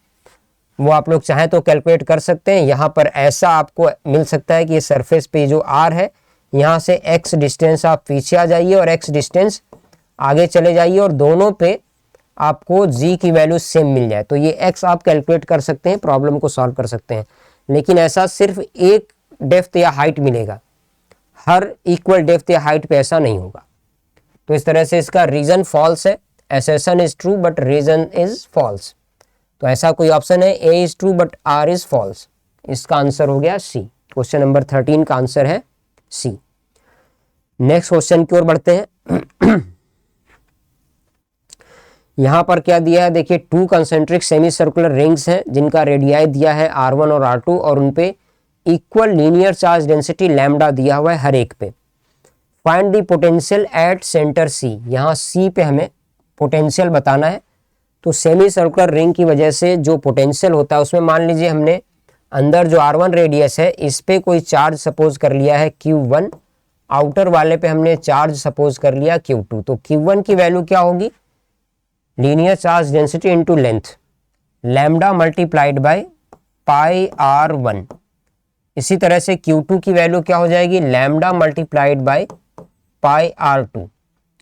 Speaker 1: वो आप लोग चाहें तो कैलकुलेट कर सकते हैं। यहां पर ऐसा आपको मिल सकता है कि ये सरफेस पे जो r है, यहां से x डिस्टेंस आप पीछे आ जाइए और x डिस्टेंस आगे चले जाइए और दोनों पे आपको g की वैल्यू सेम मिल जाए तो ये x आप कैलकुलेट कर सकते हैं, प्रॉब्लम को सॉल्व कर सकते हैं। लेकिन ऐसा सिर्फ एक डेप्थ या हाइट मिलेगा, हर इक्वल डेप्थ या हाइट पे ऐसा नहीं होगा। तो इस तरह से इसका रीजन फॉल्स है, assertion is true but reason is false. तो ऐसा कोई ऑप्शन है A is true but R is false, इसका आंसर हो गया सी। क्वेश्चन नंबर 13 का आंसर है सी। नेक्स्ट क्वेश्चन की ओर बढ़ते हैं। यहां पर क्या दिया है देखिए, 2 कंसेंट्रिक सेमी सर्कुलर रिंग्स हैं जिनका रेडियाई दिया है R1 और R2 और उनपे equal linear charge density lambda दिया हुआ है हर एक पे। Find the potential at centre C, यहाँ C पे हमें पोटेंशियल बताना है। तो सेमी सर्कुलर रिंग की वजह से जो पोटेंशियल होता है उसमें मान लीजिए हमने अंदर जो R1 रेडियस है इस पे कोई चार्ज सपोज कर लिया है Q1, आउटर वाले पे हमने चार्ज सपोज कर लिया Q2। तो Q1 की वैल्यू क्या होगी, linear charge density into length lambda multiplied by pi R1। इसी तरह से Q2 की वैल्यू क्या हो जाएगी, lambda multiplied by pi R2।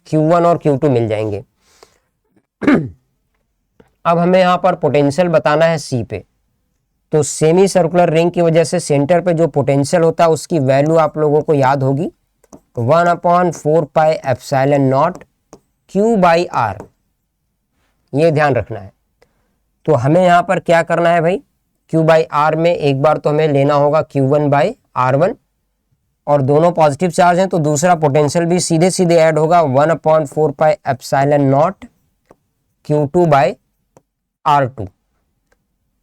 Speaker 1: Q1 और Q2 मिल जाएंगे। अब हमें यहां पर पोटेंशियल बताना है C पे। तो सेमी सर्कुलर रिंग की वजह से सेंटर पे जो पोटेंशियल होता है उसकी वैल्यू आप लोगों को याद होगी 1/4 pi epsilon not Q by R, ये ध्यान रखना है। तो हमें यहां पर क्या करना है भाई, Q बाई R में एक बार तो हमें लेना होगा Q1 बाई R1 और दोनों पॉजिटिव चार्ज हैं तो दूसरा पोटेंशियल भी सीधे सीधे ऐड होगा 1/4 pi epsilon not Q2 by R2।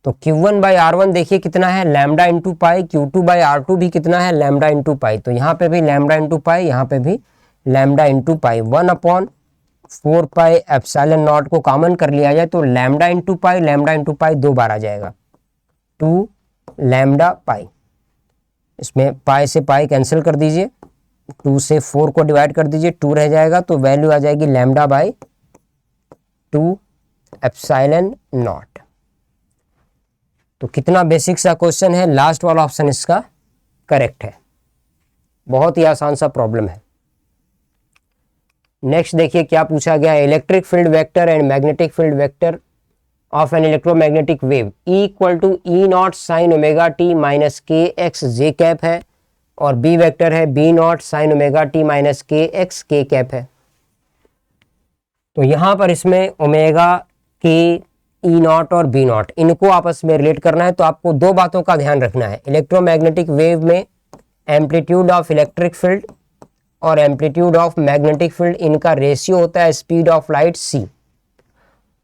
Speaker 1: तो Q1 बाई R1 देखिए कितना है lambda into pi, Q2 by R2 भी कितना है लैम्डा इंटू पाई। तो यहाँ पे भी लैम्डा इंटू पाई, यहाँ पे भी lambda into pi. 1/4 pi epsilon not को कॉमन कर लिया जाए तो लैम्डा इंटू पाई 2 बार आ जाएगा, 2 लैम्डा पाई। इसमें पाई से पाई कैंसिल कर दीजिए, 2 से 4 को डिवाइड कर दीजिए, 2 रह जाएगा तो वैल्यू आ जाएगी लैम्डा बाई 2 एप्सिलॉन नॉट। तो कितना बेसिक सा क्वेश्चन है, लास्ट वाला ऑप्शन इसका करेक्ट है। बहुत ही आसान सा प्रॉब्लम है। नेक्स्ट देखिए क्या पूछा गया है, electric field vector and magnetic field vector of an electromagnetic wave E equal to E0 sine omega T minus K X J cap है और बी वेक्टर है B0 sine omega T minus K X K cap है। तो यहां पर इसमें ओमेगा के E0 और B0 इनको आपस में रिलेट करना है। तो आपको दो बातों का ध्यान रखना है, इलेक्ट्रोमैग्नेटिक वेव में एम्पलीट्यूड ऑफ इलेक्ट्रिक फील्ड और एम्पलीट्यूड ऑफ मैग्नेटिक फील्ड इनका रेशियो होता है स्पीड ऑफ लाइट c,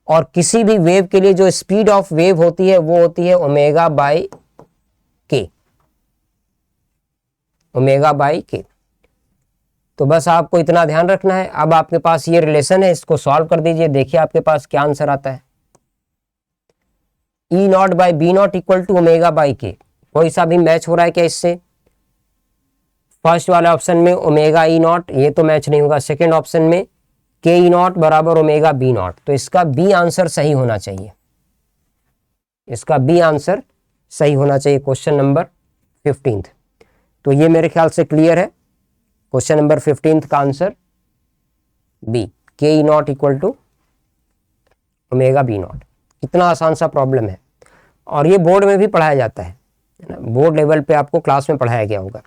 Speaker 1: और किसी भी वेव के लिए जो स्पीड ऑफ वेव होती है वो होती है ओमेगा बाई के, ओमेगा बाई के। तो बस आपको इतना ध्यान रखना है। अब आपके पास ये रिलेशन है, इसको सॉल्व कर दीजिए, देखिए आपके पास क्या आंसर आता है। E0 by B0 equal to omega by K, कोई सा भी मैच हो रहा है क्या इससे? फर्स्ट वाले ऑप्शन में ओमेगा E0 ये तो मैच नहीं होगा, सेकेंड ऑप्शन में के E0 बराबर ओमेगा B0, तो इसका बी आंसर सही होना चाहिए, इसका बी आंसर सही होना चाहिए क्वेश्चन नंबर 15। तो ये मेरे ख्याल से क्लियर है, क्वेश्चन नंबर 15 का आंसर बी, के E0 equal to omega B0। कितना आसान सा प्रॉब्लम है और ये बोर्ड में भी पढ़ाया जाता है ना, बोर्ड लेवल पे आपको क्लास में पढ़ाया गया होगा।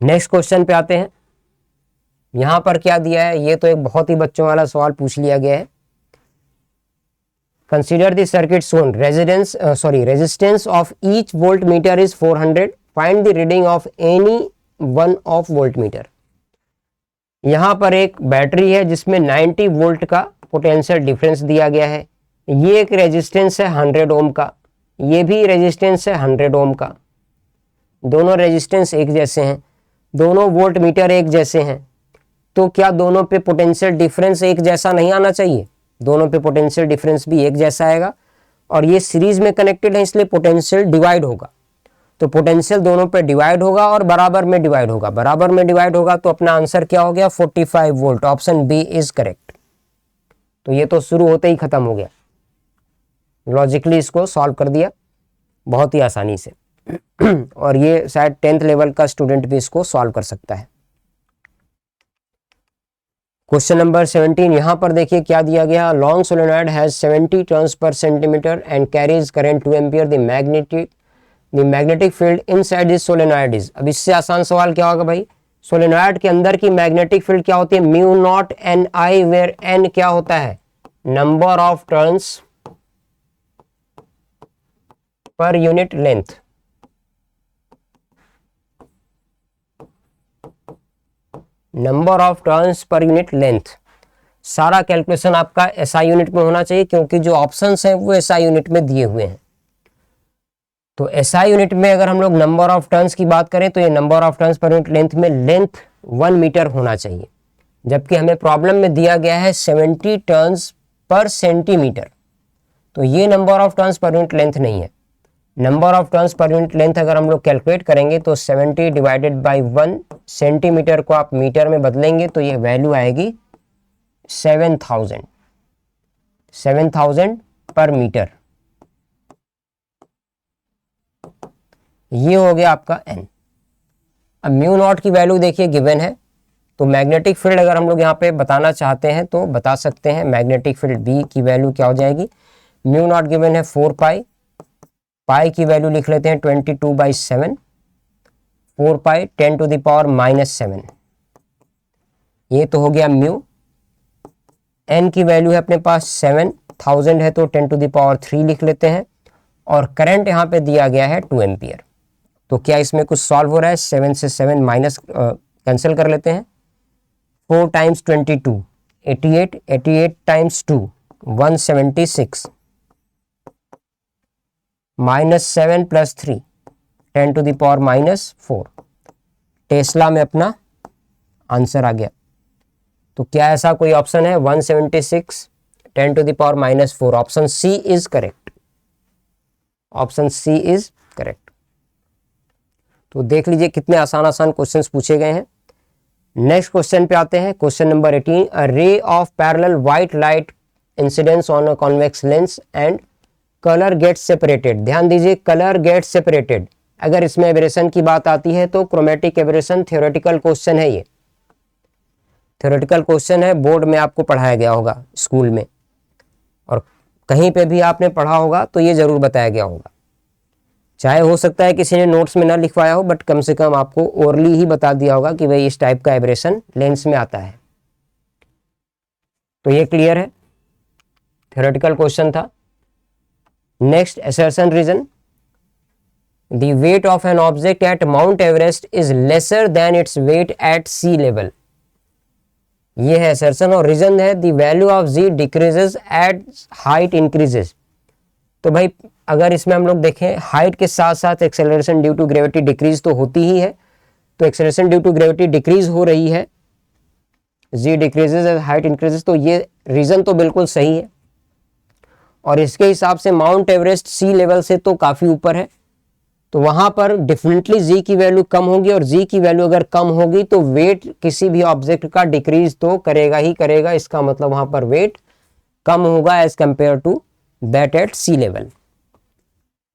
Speaker 1: नेक्स्ट क्वेश्चन पे आते हैं। यहां पर क्या दिया है, ये तो एक बहुत ही बच्चों वाला सवाल पूछ लिया गया है। Consider the circuit shown, resistance of each volt meter is 400, find the reading of any one of volt meter. यहां पर एक बैटरी है जिसमें 90 वोल्ट का पोटेंशियल डिफरेंस दिया गया है। ये एक रेजिस्टेंस है 100 ओम का, ये भी रेजिस्टेंस है 100 ओम का, दोनों रेजिस्टेंस एक जैसे हैं, दोनों वोल्ट मीटर एक जैसे हैं। तो क्या दोनों पे पोटेंशियल डिफरेंस एक जैसा नहीं आना चाहिए? दोनों पे पोटेंशियल डिफरेंस भी एक जैसा आएगा और ये सीरीज में कनेक्टेड है इसलिए पोटेंशियल डिवाइड होगा। तो पोटेंशियल दोनों पे डिवाइड होगा और बराबर में डिवाइड होगा, बराबर में डिवाइड होगा तो अपना आंसर क्या हो गया 45 volt, option B is correct. तो ये तो शुरू होते ही खत्म हो गया, लॉजिकली इसको सॉल्व कर दिया बहुत ही आसानी से और ये शायद 10th लेवल का स्टूडेंट भी इसको सॉल्व कर सकता है। क्वेश्चन नंबर 17, यहाँ पर देखिए क्या दिया गया, long solenoid has 70 turns per centimetre and carries current 2 ampere, the magnetic field inside this solenoid is. अब इससे आसान सवाल क्या होगा भाई, सोलेनॉइड के अंदर की मैग्नेटिक फील्ड क्या होती है, mu naught N I, where N क्या होता है, number of turns per unit length. Number of turns per unit length, सारा कैलकुलेशन आपका एसआई यूनिट में होना चाहिए, क्योंकि जो ऑप्शंस हैं वो एसआई यूनिट में दिए हुए हैं। तो एसआई यूनिट में अगर हम लोग नंबर ऑफ टर्न्स की बात करें तो ये number of turns per unit length में लेंथ 1 मीटर होना चाहिए, जबकि हमें प्रॉब्लम में दिया गया है 70 टर्न्स पर सेंटीमीटर। तो ये number of turns per unit length नहीं है। Number of turns per unit length अगर हम लोग कैलकुलेट करेंगे तो 70 डिवाइडेड बाई 1, सेंटीमीटर को आप मीटर में बदलेंगे तो ये वैल्यू आएगी 7000 पर मीटर। ये हो गया आपका n। अब म्यू नॉट की वैल्यू देखिए गिवन है, तो मैग्नेटिक फील्ड अगर हम लोग यहाँ पे बताना चाहते हैं तो बता सकते हैं। मैग्नेटिक फील्ड B की वैल्यू क्या हो जाएगी, म्यू नॉट गिवन है 4 पाई, पाई की वैल्यू लिख लेते हैं 22/7, 4 पाई 10 टू द पावर -7, ये तो हो गया म्यू। n की वैल्यू है अपने पास 7000 है तो 10 टू द पावर 3 लिख लेते हैं, और करंट यहाँ पे दिया गया है 2 एम्पियर। तो क्या इसमें कुछ सॉल्व हो रहा है, 7 से 7 माइनस कैंसिल कर लेते हैं, 4 times 22 88, 88 times 2 176, -7 + 3 10 to the power -4, tesla में अपना आंसर आ गया। तो क्या ऐसा कोई ऑप्शन है 176 10 to the power -4, option C is correct, option C is correct. तो देख लीजिए कितने आसान आसान क्वेश्चंस पूछे गए हैं। नेक्स्ट क्वेश्चन पे आते हैं, question number 18, a ray of parallel white light incidence on a convex lens and colour gets separated. ध्यान दीजिए, कलर गेट्स सेपरेटेड, अगर इसमें एब्रेशन की बात आती है तो क्रोमेटिक एब्रेशन थ्योरेटिकल क्वेश्चन है, ये थ्योरेटिकल क्वेश्चन है, बोर्ड में आपको पढ़ाया गया होगा स्कूल में, और कहीं पे भी आपने पढ़ा होगा तो ये जरूर बताया गया होगा। चाहे हो सकता है किसी ने नोट्स में ना लिखवाया हो, बट कम से कम आपको ओरली ही बता दिया होगा कि भाई इस टाइप का एब्रेशन लेंस में आता है। तो ये क्लियर है, थ्योरेटिकल क्वेश्चन था। Next, assertion reason, the weight of an object at Mount Everest is lesser than its weight at sea level। ये है assertion, और रीजन है the value of z decreases as height increases। तो भाई अगर इसमें हम लोग देखें, हाइट के साथ साथ acceleration due to gravity decrease तो होती ही है, तो acceleration due to gravity decrease हो रही है, z decreases as height increases, तो ये रीजन तो बिल्कुल सही है। और इसके हिसाब से माउंट एवरेस्ट सी लेवल से तो काफ़ी ऊपर है, तो वहाँ पर डेफिनेटली जी की वैल्यू कम होगी, और जी की वैल्यू अगर कम होगी तो वेट किसी भी ऑब्जेक्ट का डिक्रीज तो करेगा ही करेगा, इसका मतलब वहाँ पर वेट कम होगा as compare to that at sea level.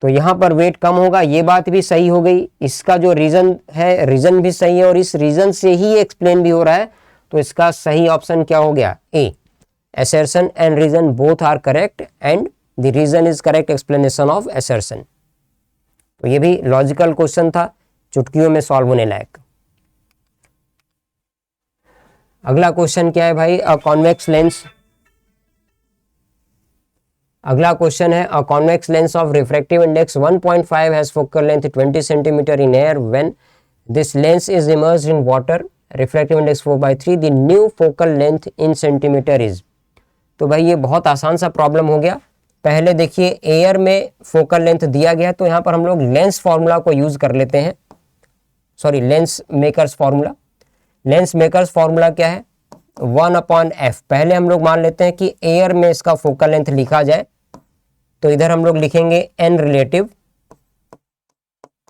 Speaker 1: तो यहाँ पर वेट कम होगा, ये बात भी सही हो गई। इसका जो रीजन है, रीजन भी सही है, और इस रीजन से ही एक्सप्लेन भी हो रहा है, तो इसका सही ऑप्शन क्या हो गया, ए। assertion and reason both are correct and the reason is correct explanation of assertion। तो ये भी लॉजिकल क्वेश्चन था, चुटकियों में सॉल्व होने लायक। अगला क्वेश्चन क्या है भाई, अ कॉन्वेक्स लेंस, अगला क्वेश्चन है, अ convex lens of refractive index 1.5 has focal length 20 centimetre in air when this lens is emerged in water, refractive index 4/3, the new focal length in centimetre is. तो भाई ये बहुत आसान सा प्रॉब्लम हो गया। पहले देखिए, एयर में फोकल लेंथ दिया गया, तो यहाँ पर हम लोग लेंस फॉर्मूला को यूज कर लेते हैं, sorry lens makers formula. Lens makers formula क्या है, 1/f। पहले हम लोग मान लेते हैं कि एयर में इसका फोकल लेंथ लिखा जाए, तो इधर हम लोग लिखेंगे n relative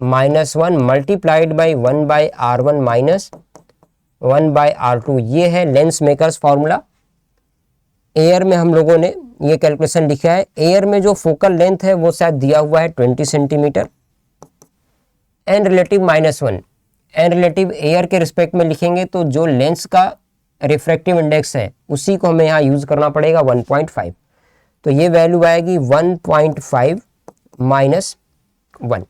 Speaker 1: -1 multiplied by 1/r1 minus 1/r2। ये है लेंस मेकर्स फॉर्मूला। एयर में हम लोगों ने ये कैलकुलेशन लिखा है, एयर में जो फोकल लेंथ है वो शायद दिया हुआ है 20 centimetre, n relative -1, n relative air के रिस्पेक्ट में लिखेंगे तो जो लेंस का रिफ्रैक्टिव इंडेक्स है उसी को हमें यहाँ यूज़ करना पड़ेगा 1.5। तो ये वैल्यू आएगी 1.5 minus 1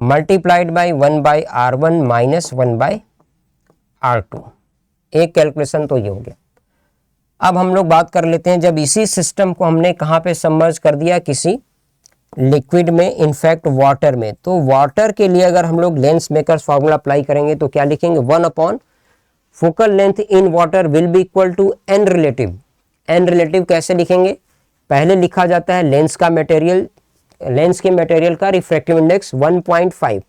Speaker 1: multiplied by 1/r1 minus 1/r2। एक कैलकुलेशन तो ये हो गया। अब हम लोग बात कर लेते हैं, जब इसी सिस्टम को हमने कहाँ पे सबमर्ज कर दिया, किसी लिक्विड में, इनफैक्ट वाटर में, तो वाटर के लिए अगर हम लोग लेंस मेकर्स फार्मूला अप्लाई करेंगे तो क्या लिखेंगे, 1 upon focal length in water will be equal to N relative. N relative कैसे लिखेंगे, पहले लिखा जाता है लेंस का मटेरियल, लेंस के मटेरियल का रिफ्रैक्टिव इंडेक्स 1.5,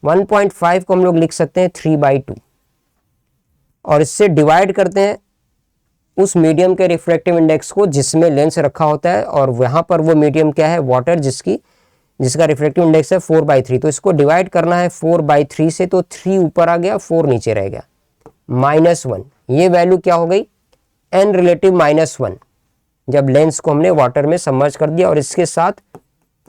Speaker 1: 1.5 को हम लोग लिख सकते हैं 3/2 और इससे डिवाइड करते हैं उस मीडियम के रिफ्रैक्टिव इंडेक्स को जिसमें लेंस रखा होता है, और वहां पर वो मीडियम क्या है, वाटर, जिसका रिफ्रैक्टिव इंडेक्स है 4/3। तो इसको डिवाइड करना है 4/3 से, तो 3 ऊपर आ गया, 4 नीचे रह गया, -1। ये वैल्यू क्या हो गई, एन रिलेटिव -1, जब लेंस को हमने वाटर में सबमर्ज कर दिया। और इसके साथ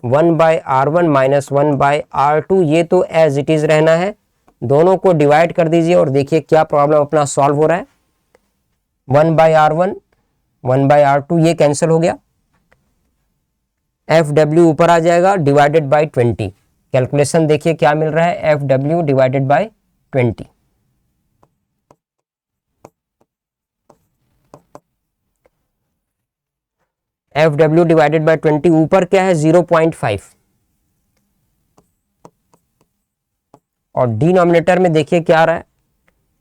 Speaker 1: 1/r1 माइनस 1/r2, ये तो एज इट इज रहना है, दोनों को डिवाइड कर दीजिए और देखिए क्या प्रॉब्लम अपना सॉल्व हो रहा है। 1/r1 1/r2 ये कैंसिल हो गया, FW ऊपर आ जाएगा डिवाइडेड बाय 20। कैलकुलेशन देखिए क्या मिल रहा है, FW divided by 20। FW divided by 20, ऊपर क्या है 0.5, और डिनोमिनेटर में देखिए क्या आ रहा है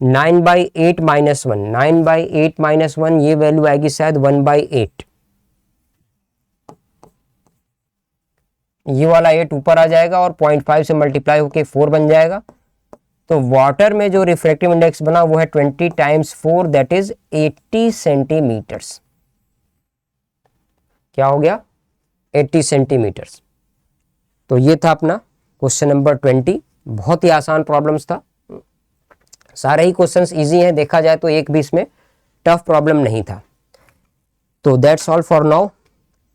Speaker 1: 9/8 माइनस 1, 9/8 माइनस 1, ये वैल्यू आएगी शायद 1/8। ये वाला 8 ऊपर आ जाएगा और 0.5 से मल्टीप्लाई होके 4 बन जाएगा। तो वाटर में जो रिफ्रैक्टिव इंडेक्स बना वो है 20 टाइम्स 4, दैट इज 80 सेंटीमीटर्स। क्या हो गया, 80 सेंटीमीटर्स। तो ये था अपना क्वेश्चन नंबर 20। बहुत ही आसान प्रॉब्लम्स था, सारे ही क्वेश्चंस इजी हैं, देखा जाए तो एक भी इसमें टफ प्रॉब्लम नहीं था। तो दैट्स ऑल फॉर नाउ।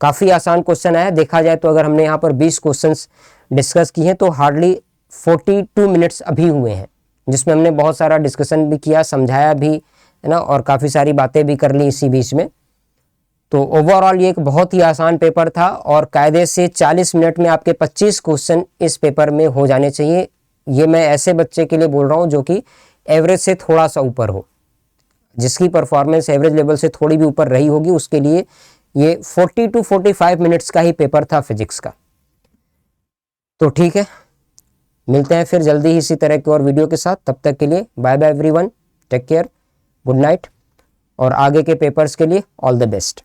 Speaker 1: काफ़ी आसान क्वेश्चन आया, देखा जाए तो अगर हमने यहाँ पर 20 क्वेश्चंस डिस्कस किए हैं तो हार्डली 42 मिनट्स अभी हुए हैं, जिसमें हमने बहुत सारा डिस्कशन भी किया, समझाया भी, है ना, और काफ़ी सारी बातें भी कर ली इसी बीच में। तो ओवरऑल ये एक बहुत ही आसान पेपर था और कायदे से 40 मिनट में आपके 25 क्वेश्चन इस पेपर में हो जाने चाहिए। ये मैं ऐसे बच्चे के लिए बोल रहा हूँ जो कि एवरेज से थोड़ा सा ऊपर हो, जिसकी परफॉर्मेंस एवरेज लेवल से थोड़ी भी ऊपर रही होगी, उसके लिए ये 40 to 45 मिनट्स का ही पेपर था फिजिक्स का। तो ठीक है, मिलते हैं फिर जल्दी ही इसी तरह की और वीडियो के साथ। तब तक के लिए bye bye everyone, take care, good night, और आगे के पेपर्स के लिए ऑल द बेस्ट।